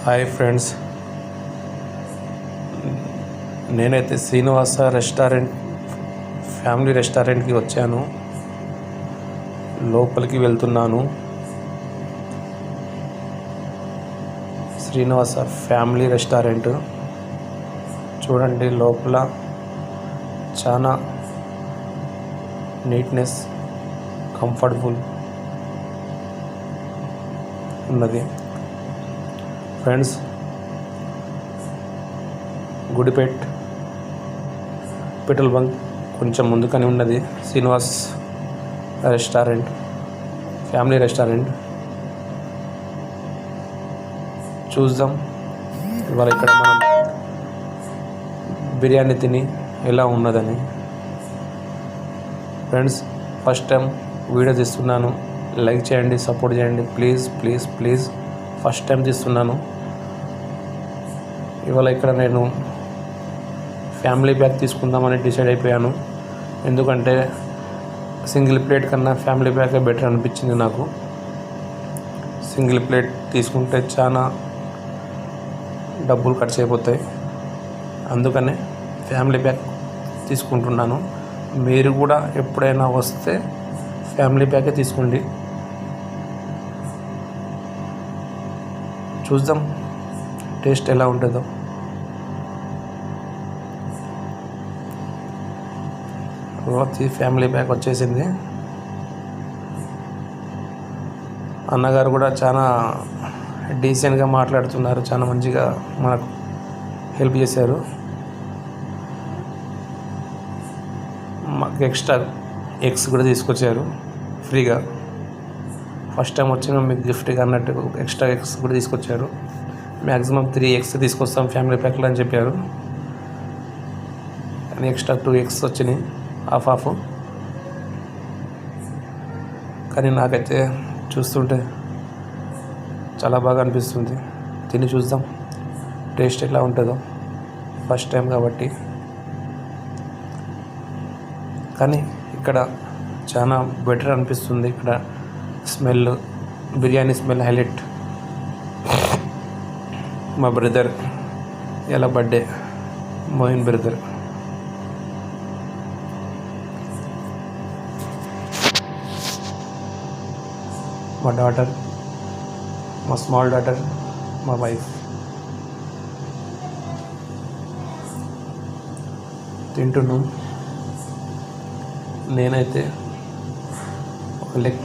Hi friends, నేనైతే Srinivasa restaurant family రెస్టారెంట్కి వచ్చాను. లోపలికి వెళ్తున్నాను. శ్రీనివాస ఫ్యామిలీ రెస్టారెంట్ చూడండి. లోపల చాలా నీట్నెస్, కంఫర్టబుల్ ఉన్నది. ఫ్రెండ్స్, గుడిపేట్ పెట్రోల్ బంక్ కొంచెం ముందుకని ఉన్నది శ్రీనివాస్ రెస్టారెంట్, ఫ్యామిలీ రెస్టారెంట్. చూద్దాం ఇవాళ ఇక్కడ మనం బిర్యానీ తిని ఎలా ఉన్నదని. ఫ్రెండ్స్, ఫస్ట్ టైం వీడియో తీస్తున్నాను, లైక్ చేయండి, సపోర్ట్ చేయండి please please please. First time తీస్తున్నాను. ఇవాళ ఇక్కడ నేను ఫ్యామిలీ ప్యాక్ తీసుకుందామని డిసైడ్ అయిపోయాను. ఎందుకంటే సింగిల్ ప్లేట్ కన్నా ఫ్యామిలీ ప్యాకే బెటర్ అనిపించింది నాకు. సింగిల్ ప్లేట్ తీసుకుంటే చాలా డబ్బులు ఖర్చు అయిపోతాయి. అందుకనే ఫ్యామిలీ ప్యాక్ తీసుకుంటున్నాను. మీరు కూడా ఎప్పుడైనా వస్తే ఫ్యామిలీ ప్యాకే తీసుకోండి. చూద్దాం టేస్ట్ ఎలా ఉంటుందో. ఫ్యామిలీ ప్యాక్ వచ్చేసింది. అన్నగారు కూడా చాలా డీసెంట్గా మాట్లాడుతున్నారు, చాలా మంచిగా మనకు హెల్ప్ చేశారు. మాకు ఎక్స్ట్రా ఎగ్స్ కూడా తీసుకొచ్చారు ఫ్రీగా. ఫస్ట్ టైం వచ్చిన మీకు గిఫ్ట్గా అన్నట్టు ఎక్స్ట్రా ఎగ్స్ కూడా తీసుకొచ్చారు. మ్యాక్సిమం 3 ఎగ్స్ తీసుకొస్తాం ఫ్యామిలీ ప్యాక్లో అని చెప్పారు. కానీ ఎక్స్ట్రా 2 ఎగ్స్ వచ్చినాయి, హాఫ్. కానీ నాకైతే చూస్తుంటే చాలా బాగా అనిపిస్తుంది. తిని చూద్దాం టేస్ట్ ఎలా ఉంటుందో, ఫస్ట్ టైం కాబట్టి. కానీ ఇక్కడ చాలా బెటర్ అనిపిస్తుంది. ఇక్కడ స్మెల్, బిర్యానీ స్మెల్ హైలైట్. మా బ్రదర్ ఎలా బర్త్డే, మోయిన్ బ్రదర్. మా డాటర్, మా స్మాల్ డాటర్, మా వైఫ్. తింటున్నాం. నేనైతే ఒక లెగ్